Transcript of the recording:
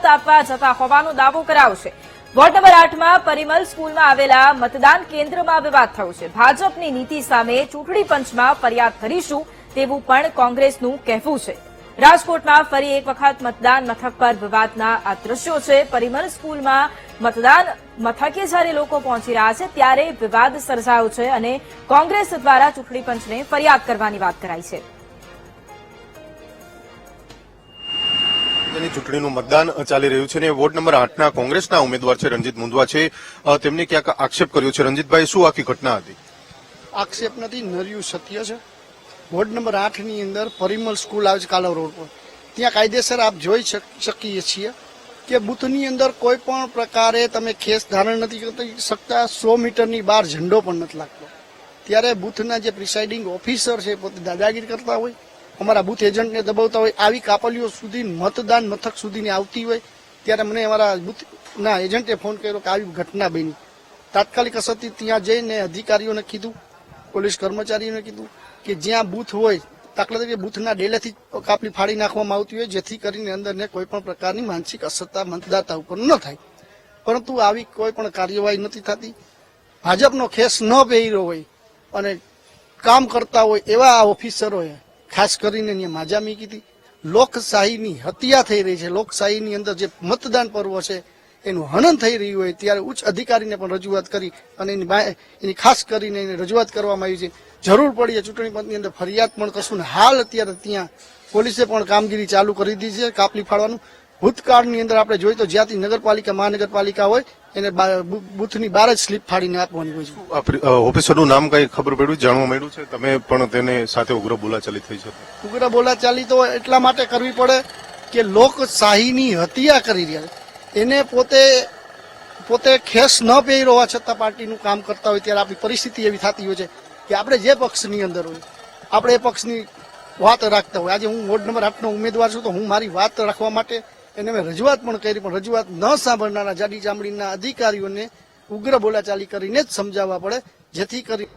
આપવા જતા હોવાનો દાવો કરાયો છે। વોર્ડ નંબર 8માં પરિમલ સ્કૂલમાં આવેલા મતદાન કેન્દ્રમાં વિવાદ થયો છે। ભાજપની નીતિ સામે ચૂંટણી પંચમાં ફરિયાદ કરીશું તેવું પણ કોંગ્રેસનું કહેવું છે। રાજકોટમાં ફરી એક વખત મતદાન મથક પર વિવાદના આ દ્રશ્યો છે। પરિમલ સ્કૂલમાં મતદાન મથકે જ્યારે લોકો પહોંચી રહ્યા છે ત્યારે વિવાદ સર્જાયો છે અને કોંગ્રેસ દ્વારા ચૂંટણી પંચને ફરિયાદ કરવાની વાત કરાઈ છે। ચૂંટણીનું મતદાન ચાલી રહ્યું છે અને વોર્ડ નંબર 8ના કોંગ્રેસના ઉમેદવાર છે રંજીત મુંદવા છે। તેમને ક્યાંક આક્ષેપ કર્યો છે। રંજીતભાઈ, શું આખી ઘટના હતી? આક્ષેપ નથી, નર્યું સત્ય છે। વોર્ડ નંબર 8ની અંદર પરિમલ સ્કૂલ આવે છે કાલવ રોડ પર, ત્યાં કાયદેસર આપ જોઈ શકીએ છીએ કે બૂથની અંદર કોઈ પણ પ્રકારે તમે ખેસ ધારણ નથી કરી શકતા। 100 મીટરની બહાર ઝંડો પણ નથી લાગતો। ત્યારે બૂથના જે પ્રિસાઇડિંગ ઓફિસર છે પોતે દાદાગીરી કરતા હોય, અમારા બૂથ એજન્ટને દબાવતા હોય, આવી કાપલીઓ સુધી મતદાન મથક સુધીની આવતી હોય ત્યારે મને અમારા બૂથના એજન્ટે ફોન કર્યો કે આવી ઘટના બની। તાત્કાલિક અસરથી ત્યાં જઈને અધિકારીઓને કીધું, પોલીસ કર્મચારીઓને કીધું કે જ્યાં બૂથ હોય, દાખલા તરીકે બૂથના ડેલેથી કાપલી ફાડી નાખવામાં આવતી હોય જેથી કરીને અંદરને કોઈ પણ પ્રકારની માનસિક અસરતા મતદાતા ઉપર ન થાય, પરંતુ આવી કોઈ પણ કાર્યવાહી નથી થતી। ભાજપનો ખેસ ન પહેર્યો હોય અને કામ કરતા હોય એવા આ ઓફિસરોએ ખાસ કરીને અહીંયા માજા મીકી હતી। લોકશાહીની હત્યા થઈ રહી છે। લોકશાહીની અંદર જે મતદાન પર્વ છે એનું હનન થઈ રહ્યું હોય ત્યારે ઉચ્ચ અધિકારીને પણ રજૂઆત કરી અને એની ખાસ કરીને એને રજૂઆત કરવામાં આવી છે। જરૂર પડીએ ચૂંટણી પંચની અંદર ફરિયાદ પણ કરશું ને હાલ અત્યારે ત્યાં પોલીસે પણ કામગીરી ચાલુ કરી દીધી છે કાપલી ફાડવાનું। ભૂતકાળની અંદર આપણે જોઈએ તો જ્યાંથી નગરપાલિકા મહાનગરપાલિકા હોય એને બૂથની બહાર જ સ્લીપ ફાડીને આપવાની હોય છે। ઓફિસરનું નામ કઈ ખબર પડ્યું, જાણવા મળ્યું છે? તમે પણ તેને સાથે ઉગ્ર બોલાચાલી થઈ છે? ઉગ્ર બોલાચાલી તો એટલા માટે કરવી પડે કે લોકશાહીની હત્યા કરી રહ્યા છે। એને પોતે ખેસ ન પહેર્યો હોવા છતાં પાર્ટીનું કામ કરતા હોય ત્યારે આપણી પરિસ્થિતિ એવી થતી હોય છે કે આપણે જે પક્ષની અંદર હોય આપણે એ પક્ષની વાત રાખતા હોય। આજે હું વોર્ડ નંબર 8નો ઉમેદવાર છું તો હું મારી વાત રાખવા માટે એને મેં રજૂઆત પણ કરી, પણ રજૂઆત ન સાંભળનારા જાડી ચામડીના અધિકારીઓને ઉગ્ર બોલાચાલી કરીને જ સમજાવવા પડે જેથી કરી